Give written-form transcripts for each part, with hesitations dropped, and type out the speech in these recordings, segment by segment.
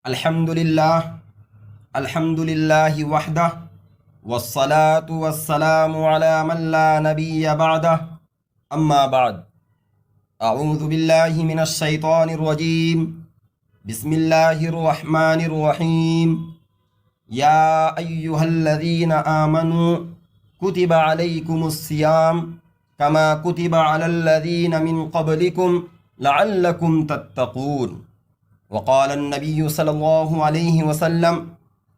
الحمد للہ وحدہ والصلاة والسلام علی من لا نبی بعدہ اما بعد اعوذ باللہ من الشیطان الرجیم بسم اللہ الرحمن الرحیم یا ایہا الذین آمنوا کتب علیکم الصیام کما کتب علی الذین من قبلکم لعلکم تتقون وقال النبی صلی اللہ علیہ وسلم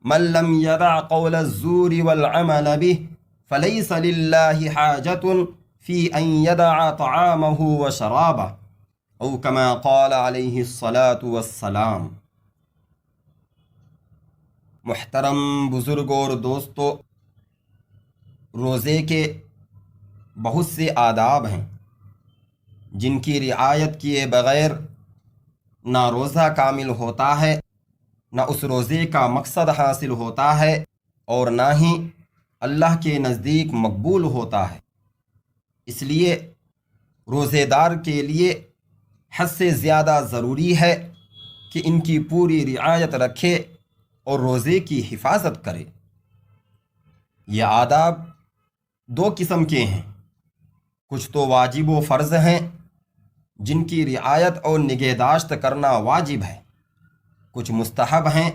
من لم يدع قول الزور والعمل به فليس لله حاجة في أن يدع طعامه وشرابه او كما قال عليه الصلاة والسلام۔ محترم بزرگوں اور دوستو، روزے کے بہت سے آداب ہیں جن کی رعایت کیے بغیر نہ روزہ کامل ہوتا ہے، نہ اس روزے کا مقصد حاصل ہوتا ہے، اور نہ ہی اللہ کے نزدیک مقبول ہوتا ہے۔ اس لیے روزے دار کے لیے حد سے زیادہ ضروری ہے کہ ان کی پوری رعایت رکھے اور روزے کی حفاظت کرے۔ یہ آداب دو قسم کے ہیں، کچھ تو واجب و فرض ہیں جن کی رعایت اور نگہداشت کرنا واجب ہے، کچھ مستحب ہیں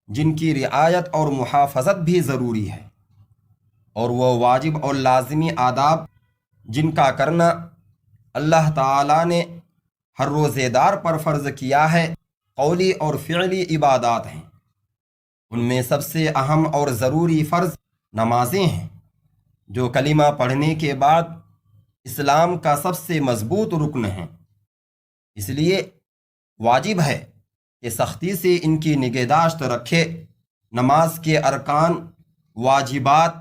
جن کی رعایت اور محافظت بھی ضروری ہے، اور وہ واجب اور لازمی آداب جن کا کرنا اللہ تعالیٰ نے ہر روزے دار پر فرض کیا ہے قولی اور فعلی عبادات ہیں۔ ان میں سب سے اہم اور ضروری فرض نمازیں ہیں، جو کلمہ پڑھنے کے بعد اسلام کا سب سے مضبوط رکن ہیں۔ اس لیے واجب ہے کہ سختی سے ان کی نگہداشت رکھے، نماز کے ارکان، واجبات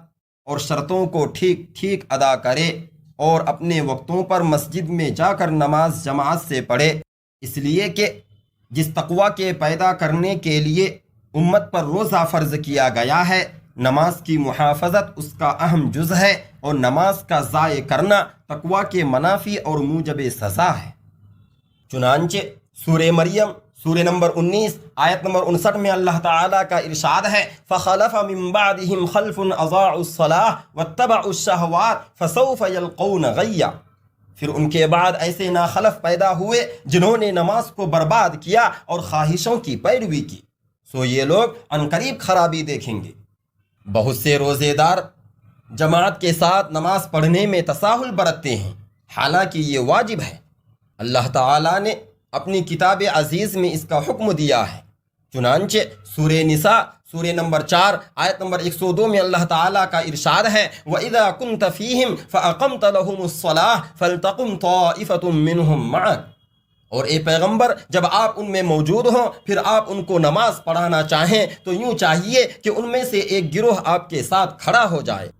اور شرطوں کو ٹھیک ٹھیک ادا کرے، اور اپنے وقتوں پر مسجد میں جا کر نماز جماعت سے پڑھے، اس لیے کہ جس تقوی کے پیدا کرنے کے لیے امت پر روزہ فرض کیا گیا ہے، نماز کی محافظت اس کا اہم جز ہے، اور نماز کا ضائع کرنا تقوی کے منافی اور موجب سزا ہے۔ چنانچہ سورہ مریم سورہ نمبر 19 آیت نمبر 59 میں اللہ تعالیٰ کا ارشاد ہے، فَخَلَفَ مِن بَعْدِهِمْ خَلْفٌ أَضَاعُوا الصَّلَاةَ وَاتَّبَعُوا الشَّهَوَاتِ فَسَوْفَ يَلْقَوْنَ غَيًّا۔ پھر ان کے بعد ایسے ناخلف پیدا ہوئے جنہوں نے نماز کو برباد کیا اور خواہشوں کی پیروی کی، سو یہ لوگ عنقریب خرابی دیکھیں گے۔ بہت سے روزے دار جماعت کے ساتھ نماز پڑھنے میں تساہل برتتے ہیں، حالانکہ یہ واجب ہے۔ اللہ تعالیٰ نے اپنی کتاب عزیز میں اس کا حکم دیا ہے۔ چنانچہ سورہ نساء سورہ نمبر 4 آیت نمبر 102 میں اللہ تعالیٰ کا ارشاد ہے، وَإِذَا كُنْتَ فِيهِمْ فَأَقَمْتَ لَهُمُ الصَّلَاةَ فَلْتَقُمْ طَائِفَةٌ مِّنْهُمْ مَعَكَ۔ اور اے پیغمبر، جب آپ ان میں موجود ہوں پھر آپ ان کو نماز پڑھانا چاہیں تو یوں چاہیے کہ ان میں سے ایک گروہ آپ کے ساتھ کھڑا ہو جائے۔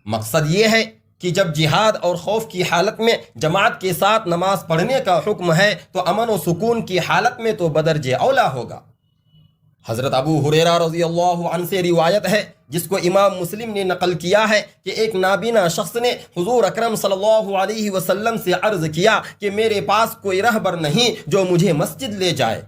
مقصد یہ ہے کہ جب جہاد اور خوف کی حالت میں جماعت کے ساتھ نماز پڑھنے کا حکم ہے تو امن و سکون کی حالت میں تو بدرجہ اولا ہوگا۔ حضرت ابو ہریرہ رضی اللہ عنہ سے روایت ہے، جس کو امام مسلم نے نقل کیا ہے، کہ ایک نابینا شخص نے حضور اکرم صلی اللہ علیہ وسلم سے عرض کیا کہ میرے پاس کوئی رہبر نہیں جو مجھے مسجد لے جائے۔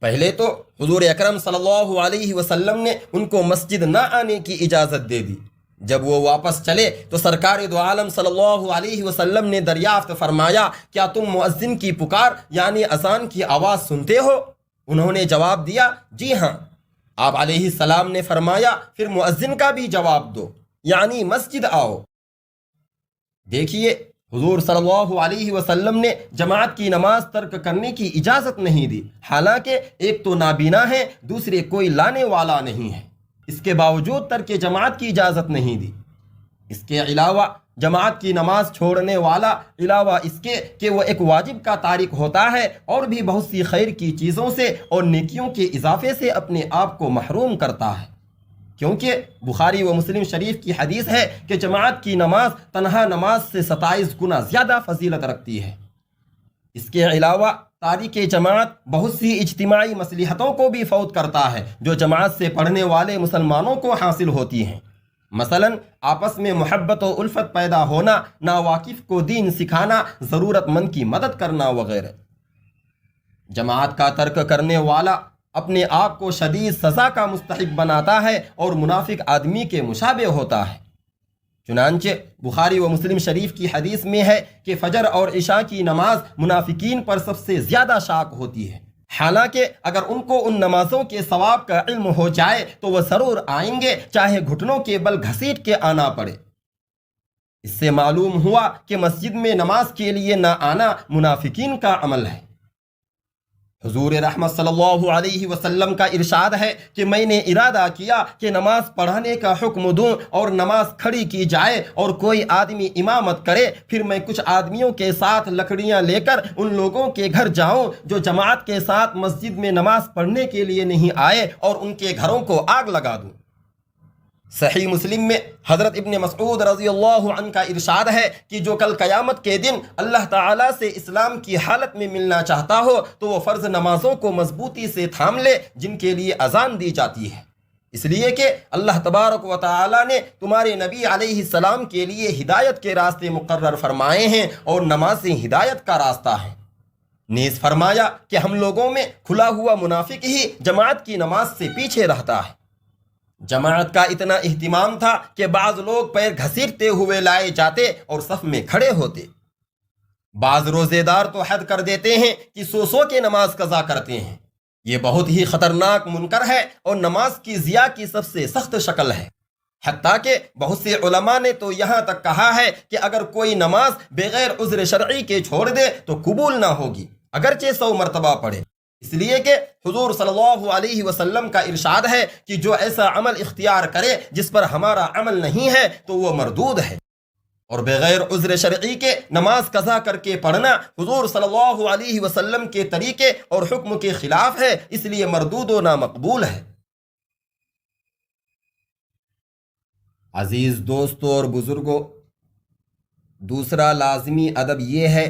پہلے تو حضور اکرم صلی اللہ علیہ وسلم نے ان کو مسجد نہ آنے کی اجازت دے دی۔ جب وہ واپس چلے تو سرکار دو عالم صلی اللہ علیہ وسلم نے دریافت فرمایا، کیا تم مؤذن کی پکار یعنی اذان کی آواز سنتے ہو؟ انہوں نے جواب دیا، جی ہاں۔ آپ علیہ السلام نے فرمایا، پھر مؤذن کا بھی جواب دو، یعنی مسجد آؤ۔ دیکھیے، حضور صلی اللہ علیہ وسلم نے جماعت کی نماز ترک کرنے کی اجازت نہیں دی، حالانکہ ایک تو نابینا ہے، دوسرے کوئی لانے والا نہیں ہے، اس کے باوجود ترک جماعت کی اجازت نہیں دی۔ اس کے علاوہ جماعت کی نماز چھوڑنے والا علاوہ اس کے کہ وہ ایک واجب کا تارک ہوتا ہے، اور بھی بہت سی خیر کی چیزوں سے اور نیکیوں کے اضافے سے اپنے آپ کو محروم کرتا ہے، کیونکہ بخاری و مسلم شریف کی حدیث ہے کہ جماعت کی نماز تنہا نماز سے 27 گنا زیادہ فضیلت رکھتی ہے۔ اس کے علاوہ تارک جماعت بہت سی اجتماعی مصلحتوں کو بھی فوت کرتا ہے جو جماعت سے پڑھنے والے مسلمانوں کو حاصل ہوتی ہیں، مثلا آپس میں محبت و الفت پیدا ہونا، ناواقف کو دین سکھانا، ضرورت مند کی مدد کرنا وغیرہ۔ جماعت کا ترک کرنے والا اپنے آپ کو شدید سزا کا مستحق بناتا ہے اور منافق آدمی کے مشابہ ہوتا ہے۔ چنانچہ بخاری و مسلم شریف کی حدیث میں ہے کہ فجر اور عشاء کی نماز منافقین پر سب سے زیادہ شاق ہوتی ہے، حالانکہ اگر ان کو ان نمازوں کے ثواب کا علم ہو جائے تو وہ ضرور آئیں گے، چاہے گھٹنوں کے بل گھسیٹ کے آنا پڑے۔ اس سے معلوم ہوا کہ مسجد میں نماز کے لیے نہ آنا منافقین کا عمل ہے۔ حضور رحمت صلی اللہ علیہ وسلم کا ارشاد ہے کہ میں نے ارادہ کیا کہ نماز پڑھانے کا حکم دوں اور نماز کھڑی کی جائے اور کوئی آدمی امامت کرے، پھر میں کچھ آدمیوں کے ساتھ لکڑیاں لے کر ان لوگوں کے گھر جاؤں جو جماعت کے ساتھ مسجد میں نماز پڑھنے کے لیے نہیں آئے اور ان کے گھروں کو آگ لگا دوں۔ صحیح مسلم میں حضرت ابن مسعود رضی اللہ عنہ کا ارشاد ہے کہ جو کل قیامت کے دن اللہ تعالیٰ سے اسلام کی حالت میں ملنا چاہتا ہو تو وہ فرض نمازوں کو مضبوطی سے تھام لے جن کے لیے اذان دی جاتی ہے، اس لیے کہ اللہ تبارک و تعالیٰ نے تمہارے نبی علیہ السلام کے لیے ہدایت کے راستے مقرر فرمائے ہیں اور نمازیں ہدایت کا راستہ ہیں۔ نیز فرمایا کہ ہم لوگوں میں کھلا ہوا منافق ہی جماعت کی نماز سے پیچھے رہتا ہے۔ جماعت کا اتنا اہتمام تھا کہ بعض لوگ پیر گھسیٹتے ہوئے لائے جاتے اور صف میں کھڑے ہوتے۔ بعض روزے دار تو حد کر دیتے ہیں کہ سو کے نماز قضا کرتے ہیں۔ یہ بہت ہی خطرناک منکر ہے اور نماز کی ضیاع کی سب سے سخت شکل ہے۔ حتیٰ کہ بہت سے علماء نے تو یہاں تک کہا ہے کہ اگر کوئی نماز بغیر عذر شرعی کے چھوڑ دے تو قبول نہ ہوگی، اگرچہ 100 مرتبہ پڑھے، اس لیے کہ حضور صلی اللہ علیہ وسلم کا ارشاد ہے کہ جو ایسا عمل اختیار کرے جس پر ہمارا عمل نہیں ہے تو وہ مردود ہے، اور بغیر عذر شرعی کے نماز قضا کر کے پڑھنا حضور صلی اللہ علیہ وسلم کے طریقے اور حکم کے خلاف ہے، اس لیے مردود و نامقبول ہے۔ عزیز دوستوں اور بزرگوں، دوسرا لازمی ادب یہ ہے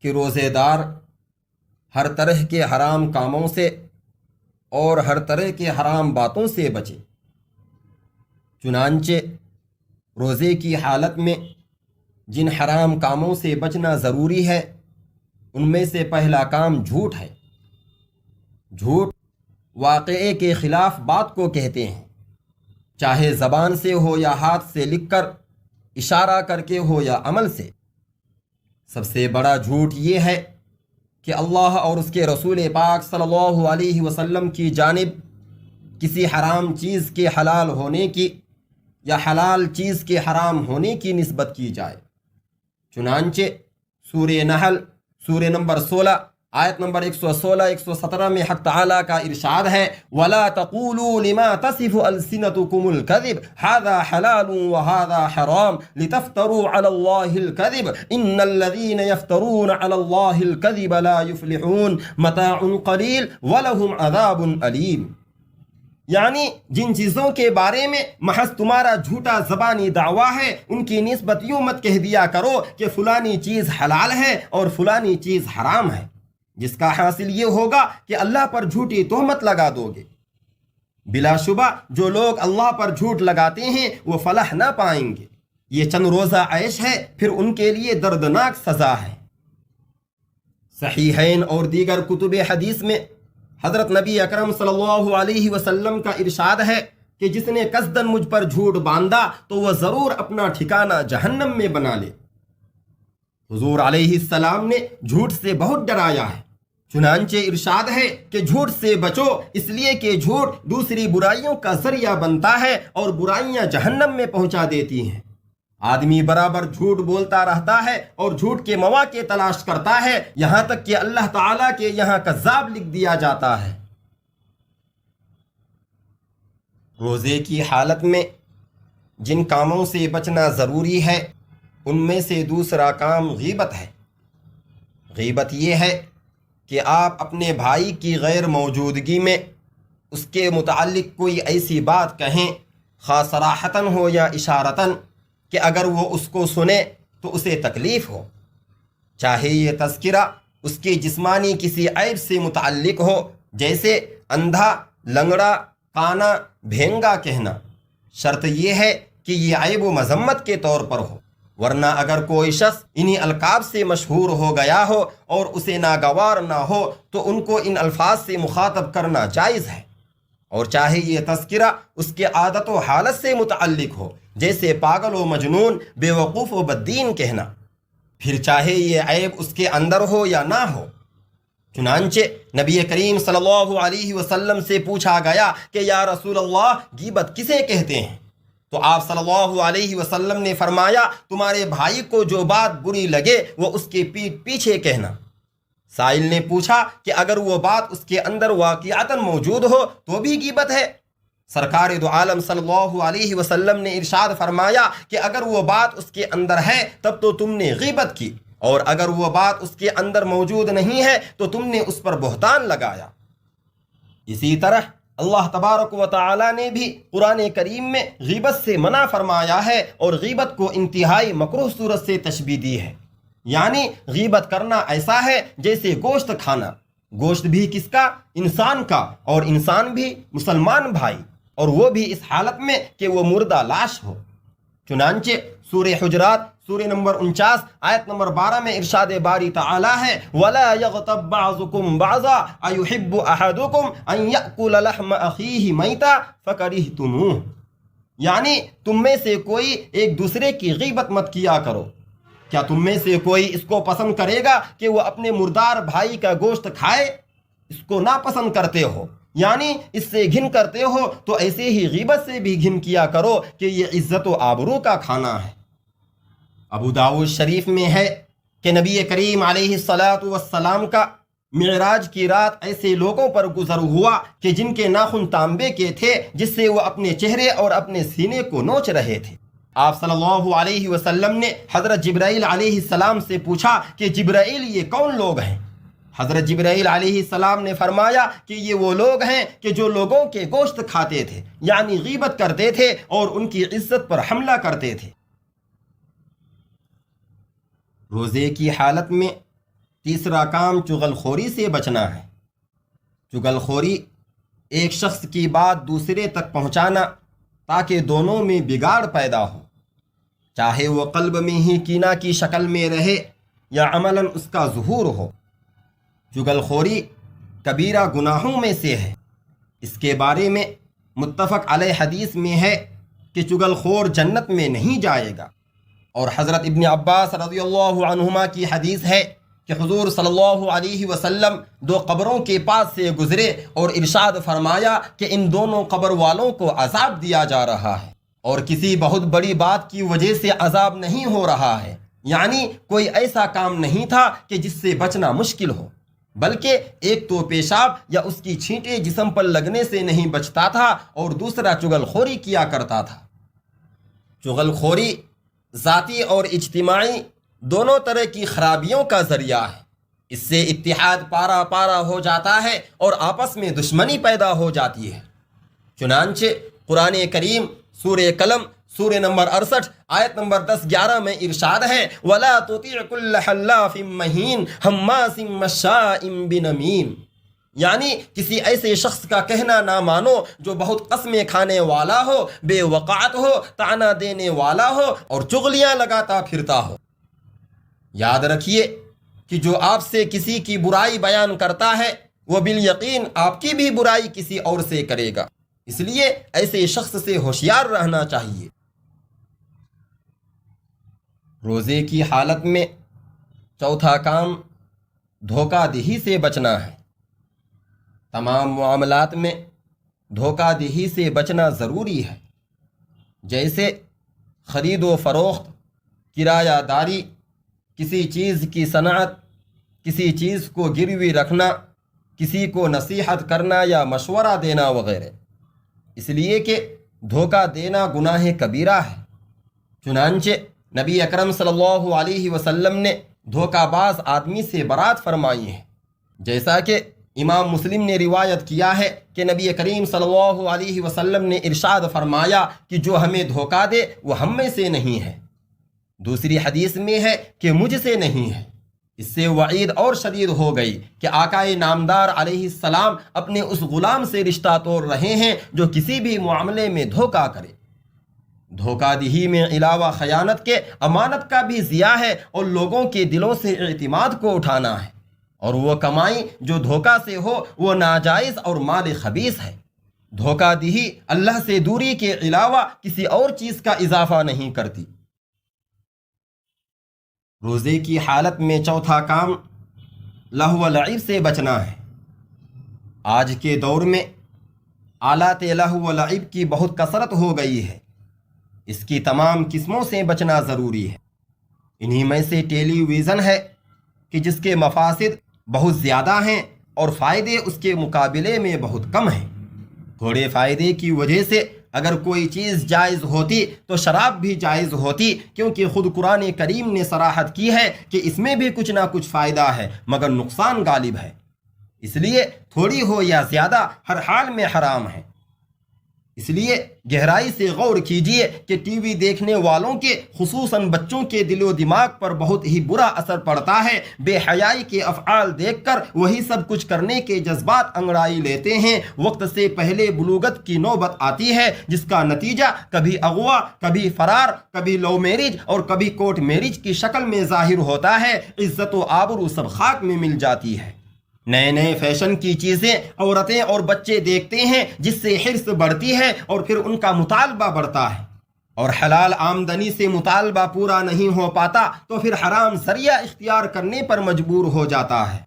کہ روزے دار ہر طرح کے حرام کاموں سے اور ہر طرح کے حرام باتوں سے بچے۔ چنانچہ روزے کی حالت میں جن حرام کاموں سے بچنا ضروری ہے ان میں سے پہلا کام جھوٹ ہے۔ جھوٹ واقعے کے خلاف بات کو کہتے ہیں، چاہے زبان سے ہو یا ہاتھ سے لکھ کر، اشارہ کر کے ہو یا عمل سے۔ سب سے بڑا جھوٹ یہ ہے کہ اللہ اور اس کے رسول پاک صلی اللہ علیہ وسلم کی جانب کسی حرام چیز کے حلال ہونے کی یا حلال چیز کے حرام ہونے کی نسبت کی جائے۔ چنانچہ سورہ نحل سورہ نمبر 16 آیت نمبر 116-117 میں حق تعالیٰ کا ارشاد ہے وَلَا تَقُولُوا لِمَا تَصِفُ أَلْسِنَتُكُمُ الْكَذِبَ هَذَا حَلَالٌ وَهَذَا حَرَامٌ لِتَفْتَرُوا عَلَى اللَّهِ الْكَذِبَ إِنَّ الَّذِينَ يَفْتَرُونَ عَلَى اللَّهِ الْكَذِبَ لَا يُفْلِحُونَ مَتَاعٌ قَلِيلٌ وَلَهُمْ عَذَابٌ أَلِيمٌ، یعنی جن چیزوں کے بارے میں محض تمہارا جھوٹا زبانی دعویٰ ہے ان کی نسبت یوں مت کہہ دیا کرو کہ فلانی چیز حلال ہے اور فلانی چیز حرام ہے، جس کا حاصل یہ ہوگا کہ اللہ پر جھوٹی تہمت لگا دو گے۔ بلا شبہ جو لوگ اللہ پر جھوٹ لگاتے ہیں وہ فلاح نہ پائیں گے، یہ چند روزہ عیش ہے، پھر ان کے لیے دردناک سزا ہے۔ صحیحین اور دیگر کتب حدیث میں حضرت نبی اکرم صلی اللہ علیہ وسلم کا ارشاد ہے کہ جس نے قصداً مجھ پر جھوٹ باندھا تو وہ ضرور اپنا ٹھکانہ جہنم میں بنا لے۔ حضور علیہ السلام نے جھوٹ سے بہت ڈرایا ہے، چنانچہ ارشاد ہے کہ جھوٹ سے بچو، اس لیے کہ جھوٹ دوسری برائیوں کا ذریعہ بنتا ہے اور برائیاں جہنم میں پہنچا دیتی ہیں۔ آدمی برابر جھوٹ بولتا رہتا ہے اور جھوٹ کے مواقع تلاش کرتا ہے، یہاں تک کہ اللہ تعالیٰ کے یہاں کذاب لکھ دیا جاتا ہے۔ روزے کی حالت میں جن کاموں سے بچنا ضروری ہے ان میں سے دوسرا کام غیبت ہے۔ غیبت یہ ہے کہ آپ اپنے بھائی کی غیر موجودگی میں اس کے متعلق کوئی ایسی بات کہیں، خواہ صراحتاً ہو یا اشارتاً، کہ اگر وہ اس کو سنے تو اسے تکلیف ہو، چاہے یہ تذکرہ اس کی جسمانی کسی عیب سے متعلق ہو، جیسے اندھا، لنگڑا، کانا، بھینگا کہنا۔ شرط یہ ہے کہ یہ عیب و مذمت کے طور پر ہو، ورنہ اگر کوئی شخص انہی القاب سے مشہور ہو گیا ہو اور اسے ناگوار نہ ہو تو ان کو ان الفاظ سے مخاطب کرنا جائز ہے، اور چاہے یہ تذکرہ اس کے عادت و حالت سے متعلق ہو، جیسے پاگل و مجنون، بے وقوف و بددین کہنا، پھر چاہے یہ عیب اس کے اندر ہو یا نہ ہو۔ چنانچہ نبی کریم صلی اللہ علیہ وسلم سے پوچھا گیا کہ یا رسول اللہ، غیبت کسے کہتے ہیں؟ تو آپ صلی اللہ علیہ وسلم نے فرمایا، تمہارے بھائی کو جو بات بری لگے وہ اس کے پیٹھ پیچھے کہنا۔ سائل نے پوچھا کہ اگر وہ بات اس کے اندر واقعتاً موجود ہو تو بھی غیبت ہے؟ سرکار دو عالم صلی اللہ علیہ وسلم نے ارشاد فرمایا کہ اگر وہ بات اس کے اندر ہے تب تو تم نے غیبت کی، اور اگر وہ بات اس کے اندر موجود نہیں ہے تو تم نے اس پر بہتان لگایا۔ اسی طرح اللہ تبارک و تعالی نے بھی قرآن کریم میں غیبت سے منع فرمایا ہے، اور غیبت کو انتہائی مکروہ صورت سے تشبیہ دی ہے، یعنی غیبت کرنا ایسا ہے جیسے گوشت کھانا، گوشت بھی کس کا؟ انسان کا، اور انسان بھی مسلمان بھائی، اور وہ بھی اس حالت میں کہ وہ مردہ لاش ہو۔ چنانچہ سورہ حجرات سورہ نمبر 49 آیت نمبر 12 میں ارشاد باری تعالی ہے، وَلَا يَغْتَبْ بَعْضُكُمْ بَعْضًا أَيُحِبُّ أَحَدُكُمْ أَن يَأْكُلَ لَحْمَ أَخِيهِ مَيْتًا فَكَرِهْتُمُوهُ، یعنی تم میں سے کوئی ایک دوسرے کی غیبت مت کیا کرو۔ کیا تم میں سے کوئی اس کو پسند کرے گا کہ وہ اپنے مردار بھائی کا گوشت کھائے؟ اس کو ناپسند کرتے ہو، یعنی اس سے گھن کرتے ہو، تو ایسے ہی غیبت سے بھی گھن کیا کرو کہ یہ عزت و آبرو کا کھانا ہے۔ ابو داؤد شریف میں ہے کہ نبی کریم علیہ السلام کا معراج کی رات ایسے لوگوں پر گزر ہوا کہ جن کے ناخن تانبے کے تھے، جس سے وہ اپنے چہرے اور اپنے سینے کو نوچ رہے تھے۔ آپ صلی اللہ علیہ وسلم نے حضرت جبرائیل علیہ السلام سے پوچھا کہ جبرائیل، یہ کون لوگ ہیں؟ حضرت جبرائیل علیہ السلام نے فرمایا کہ یہ وہ لوگ ہیں کہ جو لوگوں کے گوشت کھاتے تھے، یعنی غیبت کرتے تھے اور ان کی عزت پر حملہ کرتے تھے۔ روزے کی حالت میں تیسرا کام چغل خوری سے بچنا ہے۔ چغل خوری ایک شخص کی بات دوسرے تک پہنچانا تاکہ دونوں میں بگاڑ پیدا ہو، چاہے وہ قلب میں ہی کینہ کی شکل میں رہے یا عملاً اس کا ظہور ہو۔ چغل خوری کبیرہ گناہوں میں سے ہے۔ اس کے بارے میں متفق علیہ حدیث میں ہے کہ چغل خور جنت میں نہیں جائے گا، اور حضرت ابن عباس رضی اللہ عنہما کی حدیث ہے کہ حضور صلی اللہ علیہ وسلم 2 قبروں کے پاس سے گزرے اور ارشاد فرمایا کہ ان دونوں قبر والوں کو عذاب دیا جا رہا ہے، اور کسی بہت بڑی بات کی وجہ سے عذاب نہیں ہو رہا ہے، یعنی کوئی ایسا کام نہیں تھا کہ جس سے بچنا مشکل ہو، بلکہ ایک تو پیشاب یا اس کی چھینٹیں جسم پر لگنے سے نہیں بچتا تھا، اور دوسرا چغل خوری کیا کرتا تھا۔ چغل خوری ذاتی اور اجتماعی دونوں طرح کی خرابیوں کا ذریعہ ہے۔ اس سے اتحاد پارا پارا ہو جاتا ہے اور آپس میں دشمنی پیدا ہو جاتی ہے۔ چنانچہ قرآن کریم سورہ قلم سورہ نمبر 68 آیت نمبر 10-11 میں ارشاد ہے، وَلَا تُطِعْ كُلَّ حَلَّافٍ مَّهِينٍ حَمَّازٍ مَّشَّاءٍ بِنَمِيمٍ، یعنی کسی ایسے شخص کا کہنا نہ مانو جو بہت قسمیں کھانے والا ہو، بے وقعت ہو، طعنہ دینے والا ہو اور چغلیاں لگاتا پھرتا ہو۔ یاد رکھیے کہ جو آپ سے کسی کی برائی بیان کرتا ہے وہ بالیقین آپ کی بھی برائی کسی اور سے کرے گا، اس لیے ایسے شخص سے ہوشیار رہنا چاہیے۔ روزے کی حالت میں چوتھا کام دھوکہ دہی سے بچنا ہے۔ تمام معاملات میں دھوکہ دہی سے بچنا ضروری ہے، جیسے خرید و فروخت، کرایہ داری، کسی چیز کی صنعت، کسی چیز کو گروی رکھنا، کسی کو نصیحت کرنا یا مشورہ دینا وغیرہ، اس لیے کہ دھوکہ دینا گناہ کبیرہ ہے۔ چنانچہ نبی اکرم صلی اللہ علیہ وسلم نے دھوکہ باز آدمی سے برات فرمائی ہے، جیسا کہ امام مسلم نے روایت کیا ہے کہ نبی کریم صلی اللہ علیہ وسلم نے ارشاد فرمایا کہ جو ہمیں دھوکہ دے وہ ہم میں سے نہیں ہے۔ دوسری حدیث میں ہے کہ مجھ سے نہیں ہے۔ اس سے وعید اور شدید ہو گئی کہ آقائے نامدار علیہ السلام اپنے اس غلام سے رشتہ توڑ رہے ہیں جو کسی بھی معاملے میں دھوکہ کرے۔ دھوکہ دہی میں علاوہ خیانت کے امانت کا بھی ضیاع ہے اور لوگوں کے دلوں سے اعتماد کو اٹھانا ہے، اور وہ کمائی جو دھوکہ سے ہو وہ ناجائز اور مال خبیث ہے۔ دھوکہ دہی اللہ سے دوری کے علاوہ کسی اور چیز کا اضافہ نہیں کرتی۔ روزے کی حالت میں چوتھا کام لہو و لعب سے بچنا ہے۔ آج کے دور میں آلات لہو و لعب کی بہت کثرت ہو گئی ہے، اس کی تمام قسموں سے بچنا ضروری ہے۔ انہی میں سے ٹیلی ویژن ہے کہ جس کے مفاسد بہت زیادہ ہیں اور فائدے اس کے مقابلے میں بہت کم ہیں۔ تھوڑے فائدے کی وجہ سے اگر کوئی چیز جائز ہوتی تو شراب بھی جائز ہوتی، کیونکہ خود قرآن کریم نے صراحت کی ہے کہ اس میں بھی کچھ نہ کچھ فائدہ ہے مگر نقصان غالب ہے، اس لیے تھوڑی ہو یا زیادہ ہر حال میں حرام ہے۔ اس لیے گہرائی سے غور کیجئے کہ ٹی وی دیکھنے والوں کے خصوصاً بچوں کے دل و دماغ پر بہت ہی برا اثر پڑتا ہے۔ بے حیائی کے افعال دیکھ کر وہی سب کچھ کرنے کے جذبات انگڑائی لیتے ہیں۔ وقت سے پہلے بلوغت کی نوبت آتی ہے، جس کا نتیجہ کبھی اغوا، کبھی فرار، کبھی لو میرج اور کبھی کورٹ میرج کی شکل میں ظاہر ہوتا ہے۔ عزت و آبرو سب خاک میں مل جاتی ہے۔ نئے نئے فیشن کی چیزیں عورتیں اور بچے دیکھتے ہیں، جس سے حرص بڑھتی ہے اور پھر ان کا مطالبہ بڑھتا ہے، اور حلال آمدنی سے مطالبہ پورا نہیں ہو پاتا تو پھر حرام ذریعہ اختیار کرنے پر مجبور ہو جاتا ہے۔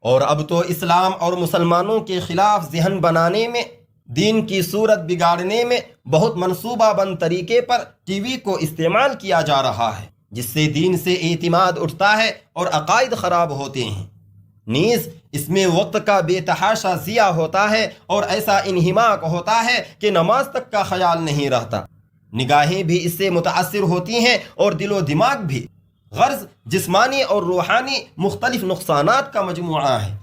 اور اب تو اسلام اور مسلمانوں کے خلاف ذہن بنانے میں، دین کی صورت بگاڑنے میں بہت منصوبہ بند طریقے پر ٹی وی کو استعمال کیا جا رہا ہے، جس سے دین سے اعتماد اٹھتا ہے اور عقائد خراب ہوتے ہیں۔ نیز اس میں وقت کا بے تحاشا ضیاع ہوتا ہے اور ایسا انہماک ہوتا ہے کہ نماز تک کا خیال نہیں رہتا۔ نگاہیں بھی اس سے متاثر ہوتی ہیں اور دل و دماغ بھی۔ غرض جسمانی اور روحانی مختلف نقصانات کا مجموعہ ہے۔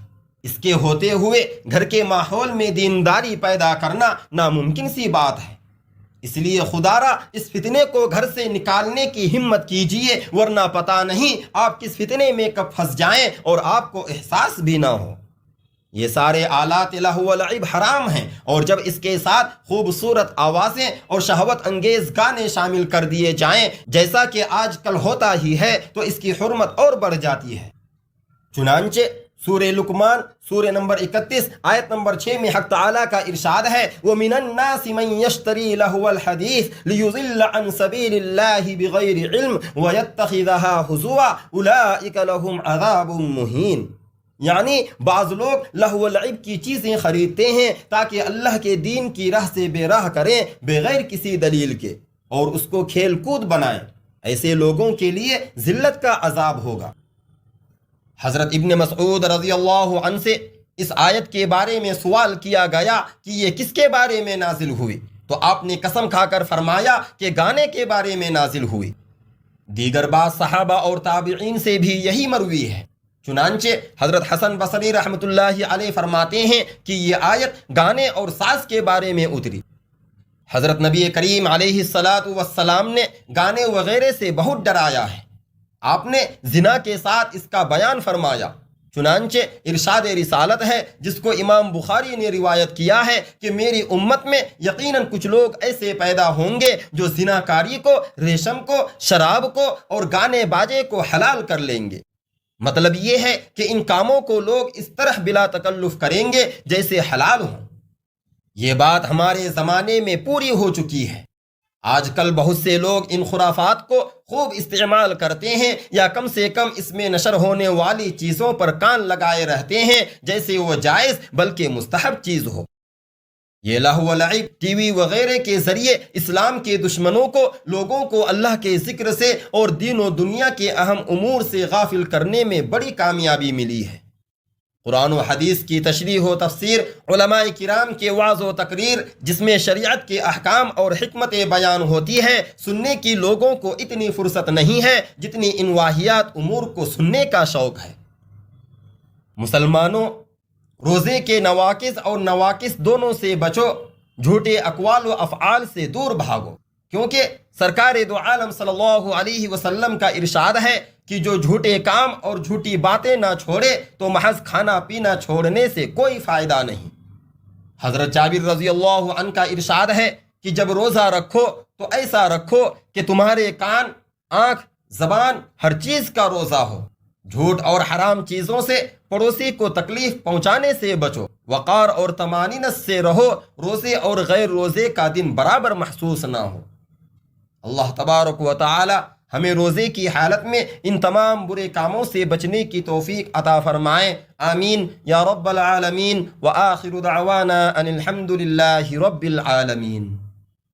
اس کے ہوتے ہوئے گھر کے ماحول میں دینداری پیدا کرنا ناممکن سی بات ہے۔ اس لیے خدارا اس فتنے کو گھر سے نکالنے کی ہمت کیجیے، ورنہ پتہ نہیں آپ کس فتنے میں کب پھنس جائیں اور آپ کو احساس بھی نہ ہو۔ یہ سارے آلات لہو و لعب حرام ہیں، اور جب اس کے ساتھ خوبصورت آوازیں اور شہوت انگیز گانے شامل کر دیے جائیں، جیسا کہ آج کل ہوتا ہی ہے، تو اس کی حرمت اور بڑھ جاتی ہے۔ چنانچہ سورہ لقمان سورہ نمبر 31 آیت نمبر 6 میں حق تعالیٰ کا ارشاد ہے، وَمِنَ النَّاسِ مَن يَشْتَرِي لَهْوَ الْحَدِيثِ لِيُضِلَّ عَن سَبِيلِ اللَّهِ بِغَيْرِ عِلْمٍ وَيَتَّخِذَهَا هُزُوًا أُولَٰئِكَ لَهُمْ عَذَابٌ مُّهِينٌ۔ یعنی بعض لوگ لہو و لعب کی چیزیں خریدتے ہیں تاکہ اللہ کے دین کی راہ سے بے راہ کریں بغیر کسی دلیل کے اور اس کو کھیل کود بنائیں۔ ایسے لوگوں کے لیے ذلت کا عذاب ہوگا۔ حضرت ابن مسعود رضی اللہ عنہ سے اس آیت کے بارے میں سوال کیا گیا کہ یہ کس کے بارے میں نازل ہوئی، تو آپ نے قسم کھا کر فرمایا کہ گانے کے بارے میں نازل ہوئی۔ دیگر بعض صحابہ اور تابعین سے بھی یہی مروی ہے۔ چنانچہ حضرت حسن بصری رحمۃ اللہ علیہ فرماتے ہیں کہ یہ آیت گانے اور ساز کے بارے میں اتری۔ حضرت نبی کریم علیہ السلام نے گانے وغیرہ سے بہت ڈرایا ہے۔ آپ نے زنا کے ساتھ اس کا بیان فرمایا۔ چنانچہ ارشاد رسالت ہے، جس کو امام بخاری نے روایت کیا ہے کہ میری امت میں یقیناً کچھ لوگ ایسے پیدا ہوں گے جو زناکاری کو، ریشم کو، شراب کو اور گانے باجے کو حلال کر لیں گے۔ مطلب یہ ہے کہ ان کاموں کو لوگ اس طرح بلا تکلف کریں گے جیسے حلال ہوں۔ یہ بات ہمارے زمانے میں پوری ہو چکی ہے۔ آج کل بہت سے لوگ ان خرافات کو خوب استعمال کرتے ہیں، یا کم سے کم اس میں نشر ہونے والی چیزوں پر کان لگائے رہتے ہیں جیسے وہ جائز بلکہ مستحب چیز ہو۔ یہ لہو و لعب ٹی وی وغیرہ کے ذریعے اسلام کے دشمنوں کو، لوگوں کو اللہ کے ذکر سے اور دین و دنیا کے اہم امور سے غافل کرنے میں بڑی کامیابی ملی ہے۔ قرآن و حدیث کی تشریح و تفسیر، علماء کرام کے وعظ و تقریر، جس میں شریعت کے احکام اور حکمتیں بیان ہوتی ہیں، سننے کی لوگوں کو اتنی فرصت نہیں ہے جتنی ان واہیات امور کو سننے کا شوق ہے۔ مسلمانوں، روزے کے نواقص اور نواقص دونوں سے بچو، جھوٹے اقوال و افعال سے دور بھاگو، کیونکہ سرکار دو عالم صلی اللہ علیہ وسلم کا ارشاد ہے کہ جو جھوٹے کام اور جھوٹی باتیں نہ چھوڑے تو محض کھانا پینا چھوڑنے سے کوئی فائدہ نہیں۔ حضرت جابر رضی اللہ عنہ کا ارشاد ہے کہ جب روزہ رکھو تو ایسا رکھو کہ تمہارے کان، آنکھ، زبان، ہر چیز کا روزہ ہو۔ جھوٹ اور حرام چیزوں سے، پڑوسی کو تکلیف پہنچانے سے بچو۔ وقار اور طمانینت سے رہو، روزے اور غیر روزے کا دن برابر محسوس نہ ہو۔ اللہ تبارک و تعالی ہمیں روزے کی حالت میں ان تمام برے کاموں سے بچنے کی توفیق عطا فرمائے، آمین یا رب العالمین۔ وآخر دعوانا ان الحمد للہ رب العالمین۔